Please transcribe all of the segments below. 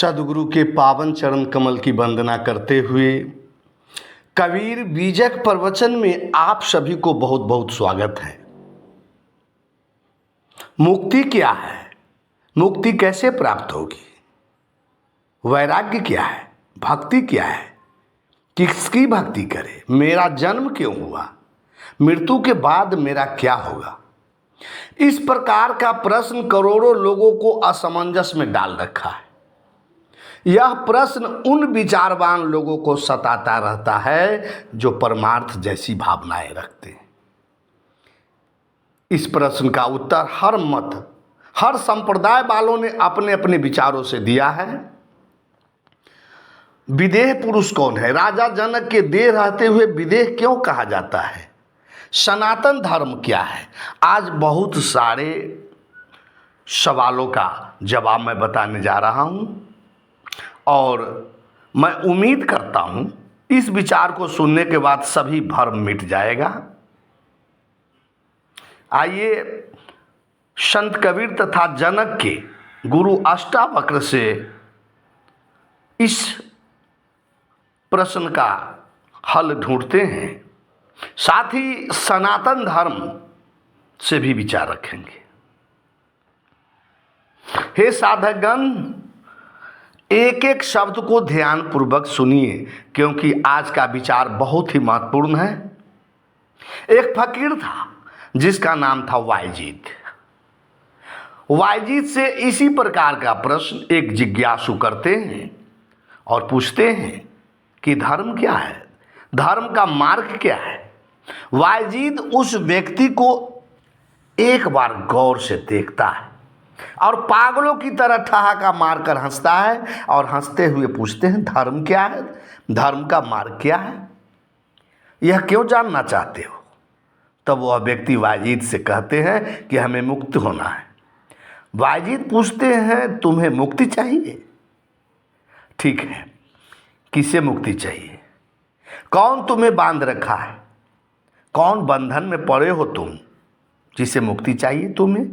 सद्गुरु के पावन चरण कमल की वंदना करते हुए कबीर बीजक प्रवचन में आप सभी को बहुत बहुत स्वागत है। मुक्ति क्या है? मुक्ति कैसे प्राप्त होगी? वैराग्य क्या है? भक्ति क्या है? किसकी भक्ति करें? मेरा जन्म क्यों हुआ? मृत्यु के बाद मेरा क्या होगा? इस प्रकार का प्रश्न करोड़ों लोगों को असमंजस में डाल रखा है। यह प्रश्न उन विचारवान लोगों को सताता रहता है जो परमार्थ जैसी भावनाएं रखते हैं। इस प्रश्न का उत्तर हर मत, हर संप्रदाय वालों ने अपने अपने विचारों से दिया है। विदेह पुरुष कौन है? राजा जनक के देह रहते हुए विदेह क्यों कहा जाता है? सनातन धर्म क्या है? आज बहुत सारे सवालों का जवाब मैं बताने जा रहा हूं और मैं उम्मीद करता हूं इस विचार को सुनने के बाद सभी भ्रम मिट जाएगा। आइए संत कबीर तथा जनक के गुरु अष्टावक्र से इस प्रश्न का हल ढूंढते हैं, साथ ही सनातन धर्म से भी विचार रखेंगे। हे साधकगण, एक एक शब्द को ध्यान पूर्वक सुनिए, क्योंकि आज का विचार बहुत ही महत्वपूर्ण है। एक फकीर था जिसका नाम था वायजीत। वायजीत से इसी प्रकार का प्रश्न एक जिज्ञासु करते हैं और पूछते हैं कि धर्म क्या है? धर्म का मार्ग क्या है? वायजीत उस व्यक्ति को एक बार गौर से देखता है और पागलों की तरह ठहाका मारकर हंसता है और हंसते हुए पूछते हैं, धर्म क्या है? धर्म का मार्ग क्या है? यह क्यों जानना चाहते हो? तब वह व्यक्ति वायजीत से कहते हैं कि हमें मुक्त होना है। वायजीत पूछते हैं, तुम्हें मुक्ति चाहिए? ठीक है, किसे मुक्ति चाहिए? कौन तुम्हें बांध रखा है? कौन बंधन में पड़े हो तुम जिसे मुक्ति चाहिए तुम्हें?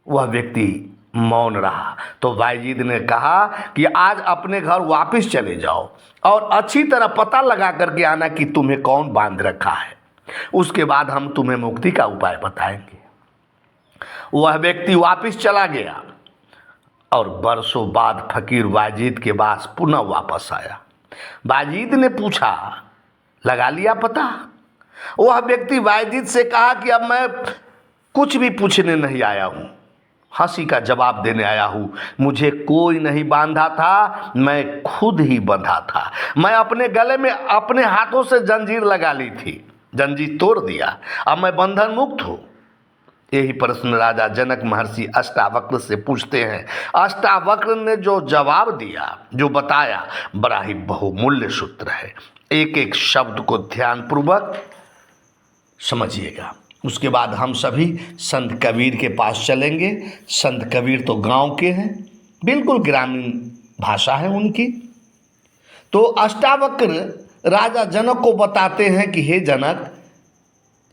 वह व्यक्ति मौन रहा तो वायजीत ने कहा कि आज अपने घर वापस चले जाओ और अच्छी तरह पता लगा करके आना कि तुम्हें कौन बांध रखा है। उसके बाद हम तुम्हें मुक्ति का उपाय बताएंगे। वह व्यक्ति वापस चला गया और बरसों बाद फकीर वायजीत के पास पुनः वापस आया। वायजीत ने पूछा, लगा लिया पता? वह व्यक्ति वायजीत से कहा कि अब मैं कुछ भी पूछने नहीं आया हूं, हंसी का जवाब देने आया हूं। मुझे कोई नहीं बांधा था, मैं खुद ही बंधा था। मैं अपने गले में अपने हाथों से जंजीर लगा ली थी, जंजीर तोड़ दिया, अब मैं बंधन मुक्त हूं। यही प्रश्न राजा जनक महर्षि अष्टावक्र से पूछते हैं। अष्टावक्र ने जो जवाब दिया, जो बताया, बड़ा ही बहुमूल्य सूत्र है। एक एक शब्द को ध्यानपूर्वक समझिएगा। उसके बाद हम सभी संत कबीर के पास चलेंगे। संत कबीर तो गांव के हैं, बिल्कुल ग्रामीण भाषा है उनकी। तो अष्टावक्र राजा जनक को बताते हैं कि हे जनक,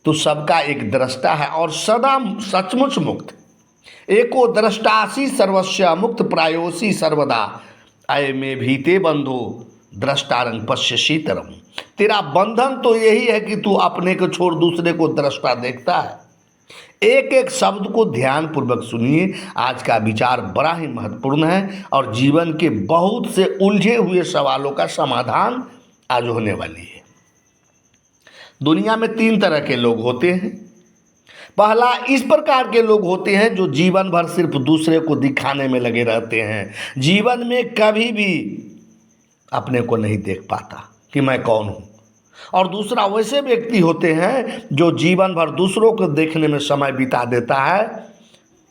तो सबका एक दृष्टा है और सदा सचमुच मुक्त। एको दृष्टासी सर्वस्या मुक्त प्रायोसी सर्वदा, अय में भीते बंधो दृष्टारंग पश्यसी तरम। तेरा बंधन तो यही है कि तू अपने को छोड़ दूसरे को दृष्टा देखता है। एक एक शब्द को ध्यान पूर्वक सुनिए। आज का विचार बड़ा ही महत्वपूर्ण है और जीवन के बहुत से उलझे हुए सवालों का समाधान आज होने वाली है। दुनिया में 3 तरह के लोग होते हैं। पहला, इस प्रकार के लोग होते हैं जो जीवन भर सिर्फ दूसरे को दिखाने में लगे रहते हैं, जीवन में कभी भी अपने को नहीं देख पाता कि मैं कौन हूं। और दूसरा, वैसे व्यक्ति होते हैं जो जीवन भर दूसरों को देखने में समय बिता देता है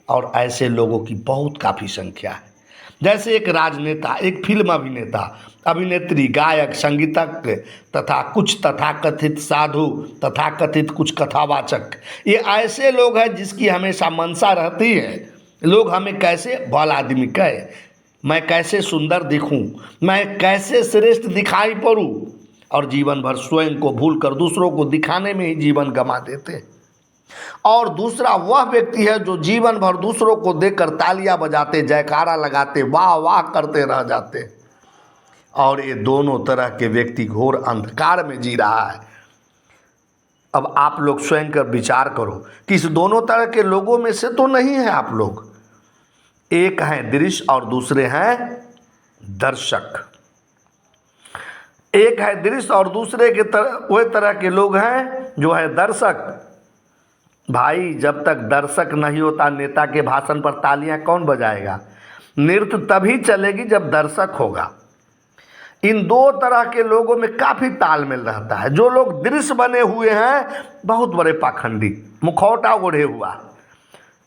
और ऐसे लोगों की बहुत काफ़ी संख्या है। जैसे एक राजनेता, एक फिल्म अभिनेता, अभिनेत्री, गायक, संगीतज्ञ तथा कुछ तथाकथित साधु, तथाकथित कुछ कथावाचक, ये ऐसे लोग हैं जिसकी हमेशा मंशा रहती है लोग हमें कैसे भला आदमी कहे, मैं कैसे सुंदर दिखूं, मैं कैसे श्रेष्ठ दिखाई पड़ूं, और जीवन भर स्वयं को भूलकर दूसरों को दिखाने में ही जीवन गंवा देते हैं। और दूसरा वह व्यक्ति है जो जीवन भर दूसरों को देखकर तालियां बजाते, जयकारा लगाते, वाह वाह करते रह जाते। और ये दोनों तरह के व्यक्ति घोर अंधकार में जी रहा है। अब आप लोग स्वयं कर विचार करो कि इस दोनों तरह के लोगों में से तो नहीं है आप लोग। एक हैं दृश्य और दूसरे हैं दर्शक। एक है दृश्य और दूसरे के वह तरह के लोग हैं जो है दर्शक। भाई, जब तक दर्शक नहीं होता नेता के भाषण पर तालियां कौन बजाएगा? नृत्य तभी चलेगी जब दर्शक होगा। इन दो तरह के लोगों में काफ़ी तालमेल रहता है। जो लोग दृश्य बने हुए हैं बहुत बड़े पाखंडी, मुखौटा ओढ़े हुआ,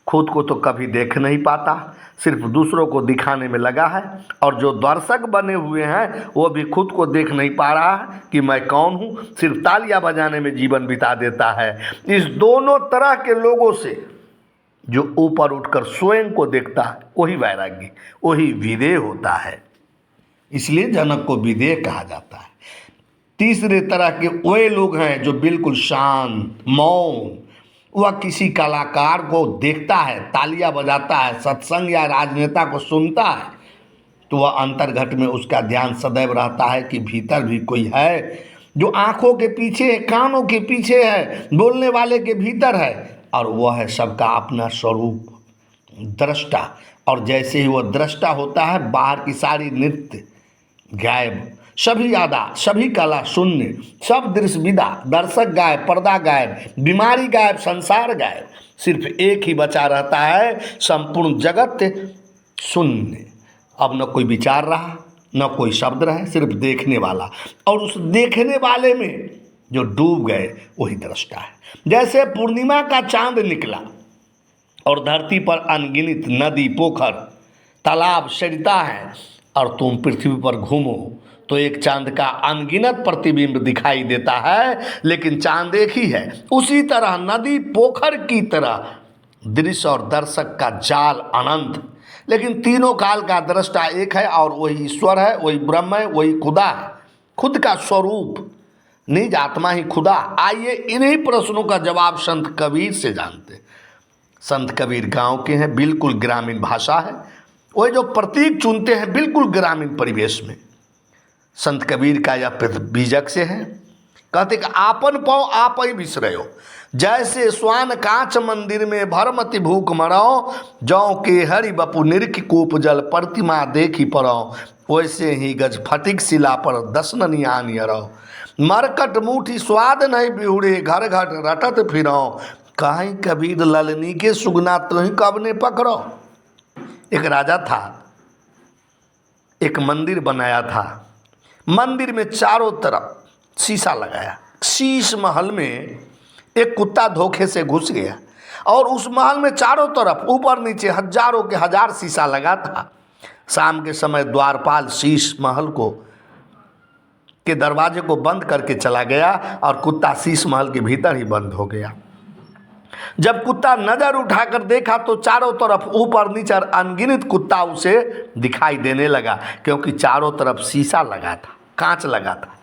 खुद को तो कभी देख नहीं पाता, सिर्फ दूसरों को दिखाने में लगा है। और जो दर्शक बने हुए हैं वो भी खुद को देख नहीं पा रहा है कि मैं कौन हूँ, सिर्फ तालियां बजाने में जीवन बिता देता है। इस दोनों तरह के लोगों से जो ऊपर उठकर स्वयं को देखता है वही वैरागी, वही विदेह होता है। इसलिए जनक को विदेह कहा जाता है। तीसरे तरह के वे लोग हैं जो बिल्कुल शांत, मौन। वह किसी कलाकार को देखता है, तालियां बजाता है, सत्संग या राजनेता को सुनता है, तो वह अंतर्घट में उसका ध्यान सदैव रहता है कि भीतर भी कोई है जो आंखों के पीछे है, कानों के पीछे है, बोलने वाले के भीतर है, और वह है सबका अपना स्वरूप, दृष्टा। और जैसे ही वह दृष्टा होता है, बाहर की सारी नृत्य गायब, सभी यादा, सभी कला शून्य, सब दृश्य विदा, दर्शक गायब, पर्दा गायब, बीमारी गायब, संसार गायब। सिर्फ एक ही बचा रहता है, संपूर्ण जगत शून्य। अब न कोई विचार रहा, न कोई शब्द रहे, सिर्फ देखने वाला। और उस देखने वाले में जो डूब गए वही दृष्टा है। जैसे पूर्णिमा का चांद निकला और धरती पर अनगिनत नदी, पोखर, तालाब, सरिता है, और तुम पृथ्वी पर घूमो तो एक चांद का अनगिनत प्रतिबिंब दिखाई देता है, लेकिन चांद एक ही है। उसी तरह नदी, पोखर की तरह दृश्य और दर्शक का जाल अनंत, लेकिन तीनों काल का दृष्टा एक है, और वही ईश्वर है, वही ब्रह्म है, वही खुदा है, खुद का स्वरूप, निज आत्मा ही खुदा। आइए इन्हीं प्रश्नों का जवाब संत कबीर से जानते हैं। संत कबीर गांव के हैं, बिल्कुल ग्रामीण भाषा है, वही जो प्रतीक चुनते हैं बिल्कुल ग्रामीण परिवेश में। संत कबीर का यह बीजक से है। कहते कि आपन पाओ आप ही बिसरो, जैसे स्वान कांच मंदिर में भरमति भूख मरो, जौ के हरि बपु निरख कूप जल प्रतिमा देखी परो, वैसे ही गज फटिक शिला पर दसन नियान यरो, मरकट मुठी स्वाद नहीं बिहुड़े, घर घर रटत फिरो, कहीं कबीर ललनी के सुगना तुही कब ने पकड़ो। एक राजा था, एक मंदिर बनाया था, मंदिर में चारों तरफ शीशा लगाया। शीश महल में एक कुत्ता धोखे से घुस गया और उस महल में चारों तरफ ऊपर नीचे हजारों के हजार शीशा लगा था। शाम के समय द्वारपाल शीश महल को के दरवाजे को बंद करके चला गया और कुत्ता शीश महल के भीतर ही बंद हो गया। जब कुत्ता नजर उठाकर देखा तो चारों तरफ ऊपर नीचे अनगिनत कुत्ता उसे दिखाई देने लगा, क्योंकि चारों तरफ शीशा लगा था, कांच लगा था।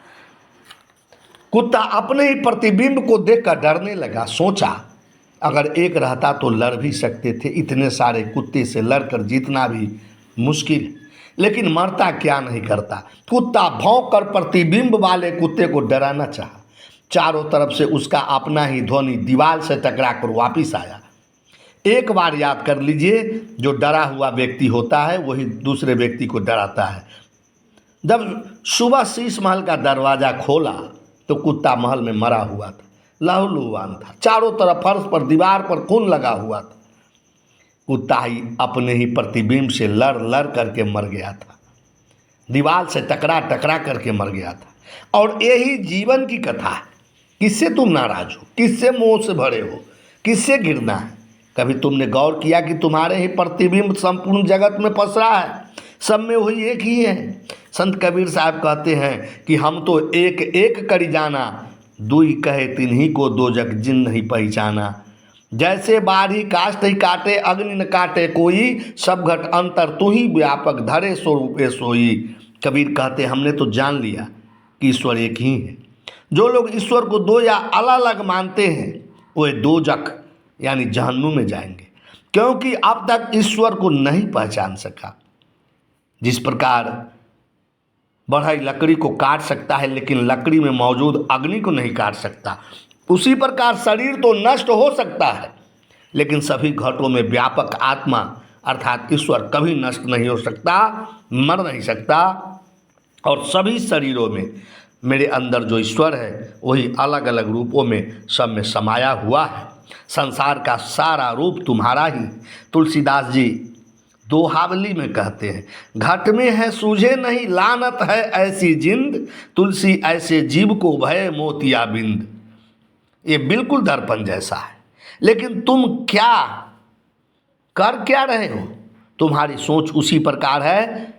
कुत्ता अपने ही प्रतिबिंब को देखकर डरने लगा। सोचा अगर एक रहता तो लड़ भी सकते थे, इतने सारे कुत्ते से लड़कर जीतना भी मुश्किल, लेकिन मरता क्या नहीं करता। कुत्ता भौंक कर प्रतिबिंब वाले कुत्ते को डराना चाहा। चारों तरफ से उसका अपना ही ध्वनि दीवार से टकरा कर वापिस आया। एक बार याद कर लीजिए, जो डरा हुआ व्यक्ति होता है वही दूसरे व्यक्ति को डराता है। जब सुबह शीश महल का दरवाज़ा खोला तो कुत्ता महल में मरा हुआ था, लहूलुहान था, चारों तरफ फर्श पर दीवार पर खून लगा हुआ था। कुत्ता ही अपने ही प्रतिबिंब से लड़ लड़ करके मर गया था, दीवार से टकरा टकरा करके मर गया था। और यही जीवन की कथा है। किससे तुम नाराज हो, किससे मोह से भरे हो, किससे गिरना है? कभी तुमने गौर किया कि तुम्हारे ही प्रतिबिंब संपूर्ण जगत में पसरा है, सब में वही एक ही है। संत कबीर साहब कहते हैं कि हम तो एक एक करी जाना, दुई कहे तिन्हीं को दो जग जिन नहीं पहचाना। जैसे बाढ़ी काष्ट ही काटे अग्नि न काटे कोई, सब घट अंतर तू ही व्यापक धरे स्वरूपे सोई। कबीर कहते हमने तो जान लिया कि ईश्वर एक ही है। जो लोग ईश्वर को दो या अलग अलग मानते हैं वे दो जग यानी जहन्नुम में जाएंगे, क्योंकि अब तक ईश्वर को नहीं पहचान सका। जिस प्रकार बढ़ई लकड़ी को काट सकता है लेकिन लकड़ी में मौजूद अग्नि को नहीं काट सकता, उसी प्रकार शरीर तो नष्ट हो सकता है लेकिन सभी घटों में व्यापक आत्मा अर्थात ईश्वर कभी नष्ट नहीं हो सकता, मर नहीं सकता। और सभी शरीरों में मेरे अंदर जो ईश्वर है वही अलग अलग रूपों में सब में समाया हुआ है। संसार का सारा रूप तुम्हारा ही। तुलसीदास जी दोहावली में कहते हैं, घट में है सूझे नहीं लानत है ऐसी जिंद, तुलसी ऐसे जीव को भय मोतिया बिंद। ये बिल्कुल दर्पण जैसा है, लेकिन तुम क्या कर क्या रहे हो, तुम्हारी सोच उसी प्रकार है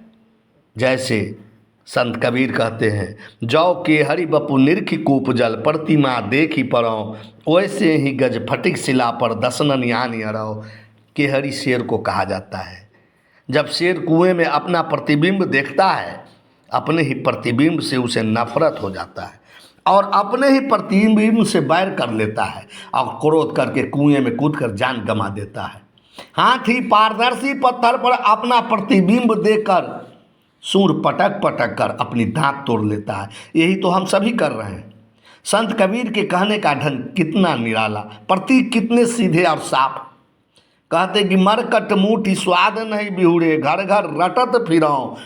जैसे संत कबीर कहते हैं, जौ के हरि बपु निरखी कूप जल प्रतिमा देखी परौ, वैसे ही गज फटिक शिला पर दसनन यानी अरौ। केहरी शेर को कहा जाता है। जब शेर कुएं में अपना प्रतिबिंब देखता है, अपने ही प्रतिबिंब से उसे नफरत हो जाता है और अपने ही प्रतिबिंब से बैर कर लेता है और क्रोध करके कुएं में कूदकर जान गंवा देता है। हाथी पारदर्शी पत्थर पर अपना प्रतिबिंब देखकर सूर पटक पटक कर अपनी दांत तोड़ लेता है। यही तो हम सभी कर रहे हैं। संत कबीर के कहने का ढंग कितना निराला, प्रतीक कितने सीधे और साफ। कहते कि मरकट मूठी स्वाद नहीं बिहुड़े, घर घर रटत फिरौ,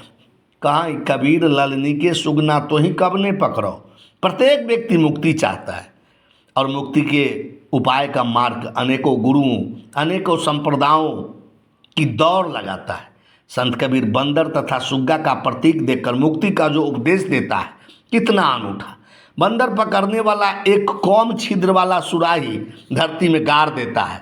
कहाँ कबीर ललनी के सुगना तो ही कब ने पकड़ो। प्रत्येक व्यक्ति मुक्ति चाहता है और मुक्ति के उपाय का मार्ग अनेकों गुरुओं अनेकों संप्रदायों की दौड़ लगाता है। संत कबीर बंदर तथा सुग्गा का प्रतीक देकर मुक्ति का जो उपदेश देता है कितना अनूठा। बंदर पकड़ने वाला एक कौम छिद्र वाला सुराही धरती में गाड़ देता है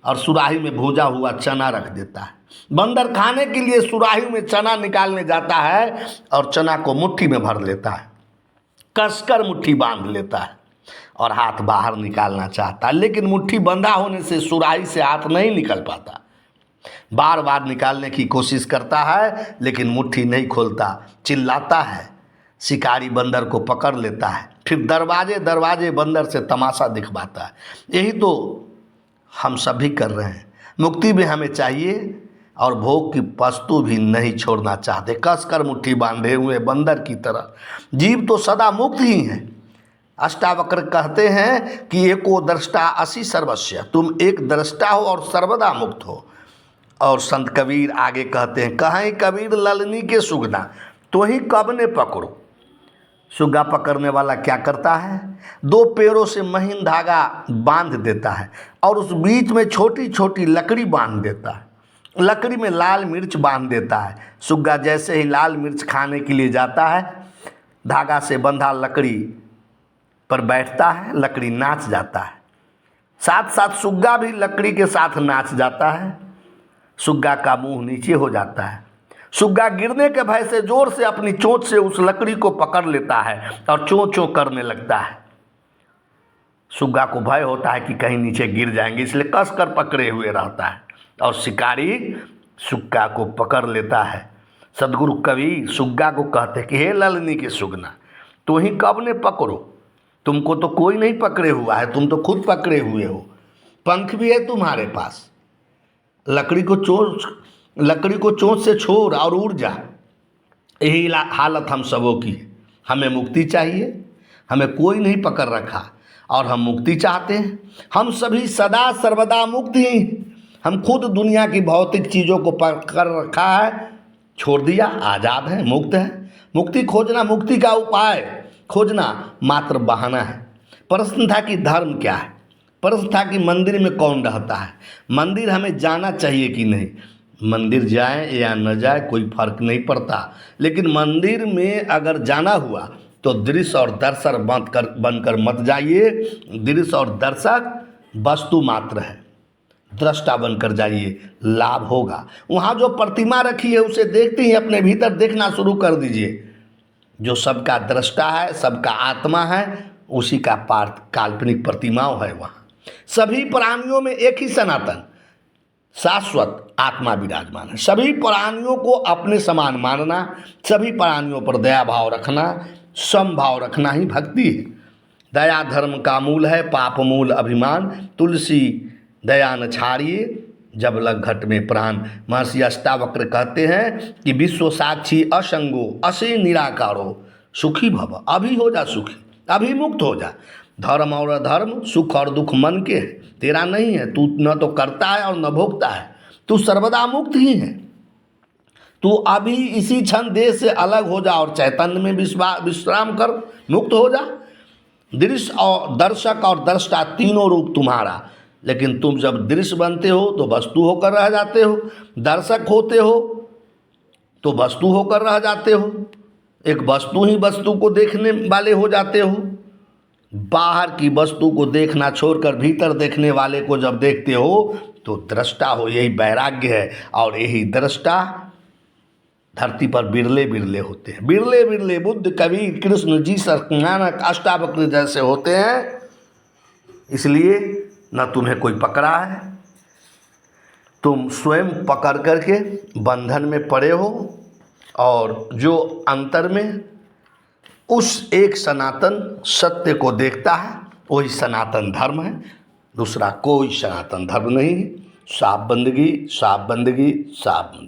और सुराही में भूजा हुआ चना रख देता है। बंदर खाने के लिए सुराही में चना निकालने जाता है और चना को मुट्ठी में भर लेता है, कसकर मुट्ठी बांध लेता है और हाथ बाहर निकालना चाहता है, लेकिन मुट्ठी बंधा होने से सुराही से हाथ नहीं निकल पाता। बार बार निकालने की कोशिश करता है लेकिन मुट्ठी नहीं खोलता, चिल्लाता है। शिकारी बंदर को पकड़ लेता है, फिर दरवाजे दरवाजे बंदर से तमाशा दिखवाता है। यही तो हम सभी कर रहे हैं। मुक्ति भी हमें चाहिए और भोग की वस्तु भी नहीं छोड़ना चाहते, कसकर मुट्ठी बांधे हुए बंदर की तरह। जीव तो सदा मुक्त ही हैं। अष्टावक्र कहते हैं कि एको दृष्टा असि सर्वस्य, तुम एक दृष्टा हो और सर्वदा मुक्त हो। और संत कबीर आगे कहते हैं, कहीं कबीर ललनी के सुगना तो ही कब ने पकड़ो। सुग्गा पकड़ने वाला क्या करता है, दो पैरों से महीन धागा बांध देता है और उस बीच में छोटी छोटी लकड़ी बांध देता है। लकड़ी में लाल मिर्च बांध देता है। सुग्गा जैसे ही लाल मिर्च खाने के लिए जाता है, धागा से बंधा लकड़ी पर बैठता है, लकड़ी नाच जाता है। साथ साथ सुग्गा भी लकड़ी के साथ नाच जाता है। सुग्गा का मुंह नीचे हो जाता है। सुग्गा गिरने के भय से जोर से अपनी चोंच से उस लकड़ी को पकड़ लेता है और चों चों करने लगता है। सुग्गा को भय होता है कि कहीं नीचे गिर जाएंगे, इसलिए कसकर पकड़े हुए रहता है और शिकारी सुग्गा को पकड़ लेता है। सदगुरु कबीर सुग्गा को कहते कि हे ललनी के सुगना, तू ही कब ने पकड़ो, तुमको तो कोई नहीं पकड़े हुआ है, तुम तो खुद पकड़े हुए हो। पंख भी है तुम्हारे पास, लकड़ी को चोंच से छोड़ और उड़ जा। यही हालत हम सबों की है। हमें मुक्ति चाहिए, हमें कोई नहीं पकड़ रखा और हम मुक्ति चाहते हैं। हम सभी सदा सर्वदा मुक्त ही। हम खुद दुनिया की भौतिक चीज़ों को पकड़ रखा है, छोड़ दिया, आज़ाद है, मुक्त है। मुक्ति खोजना, मुक्ति का उपाय खोजना मात्र बहाना है। प्रश्न था कि धर्म क्या है, प्रश्न था कि मंदिर में कौन रहता है, मंदिर हमें जाना चाहिए कि नहीं। मंदिर जाएं या न जाए कोई फर्क नहीं पड़ता, लेकिन मंदिर में अगर जाना हुआ तो दृश्य और दर्शक बनकर मत जाइए। दृश्य और दर्शक वस्तु मात्र है, दृष्टा बनकर जाइए, लाभ होगा। वहाँ जो प्रतिमा रखी है उसे देखते ही अपने भीतर देखना शुरू कर दीजिए। जो सबका दृष्टा है, सबका आत्मा है, उसी का पार्थ काल्पनिक प्रतिमाओं है। वहाँ सभी प्राणियों में एक ही सनातन शाश्वत आत्मा विराजमान है। सभी प्राणियों को अपने समान मानना, सभी प्राणियों पर दया भाव रखना, समभाव रखना ही भक्ति है। दया धर्म का मूल है, पाप मूल अभिमान। तुलसी दया न छाड़िए जब लग घट में प्राण। महर्षि अष्टावक्र कहते हैं कि विश्व साक्षी असंगो असी निराकारो सुखी भव, अभी हो जा सुखी, अभी मुक्त हो जा। धर्म और अधर्म, सुख और दुख मन के है, तेरा नहीं है। तू न तो करता है और न भोगता है, तू सर्वदा मुक्त ही है। तू अभी इसी क्षण देह से अलग हो जा और चैतन्य में विश्राम कर, मुक्त हो जा। दृश्य और दर्शक और दृष्टा तीनों रूप तुम्हारा, लेकिन तुम जब दृश्य बनते हो तो वस्तु होकर रह जाते हो, दर्शक होते हो तो वस्तु होकर रह जाते हो, एक वस्तु ही वस्तु को देखने वाले हो जाते हो। बाहर की वस्तु को देखना छोड़कर भीतर देखने वाले को जब देखते हो तो दृष्टा हो, यही वैराग्य है। और यही दृष्टा धरती पर बिरले बिरले होते हैं, बिरले बिरले बुद्ध, कबीर, कृष्ण जी, नानक, अष्टावक्र जैसे होते हैं। इसलिए न तुम्हें कोई पकड़ा है, तुम स्वयं पकड़ करके बंधन में पड़े हो। और जो अंतर में उस एक सनातन सत्य को देखता है वही सनातन धर्म है, दूसरा कोई सनातन धर्म नहीं है। साफ बंदगी, साफ बंदगी, साफ बंदगी।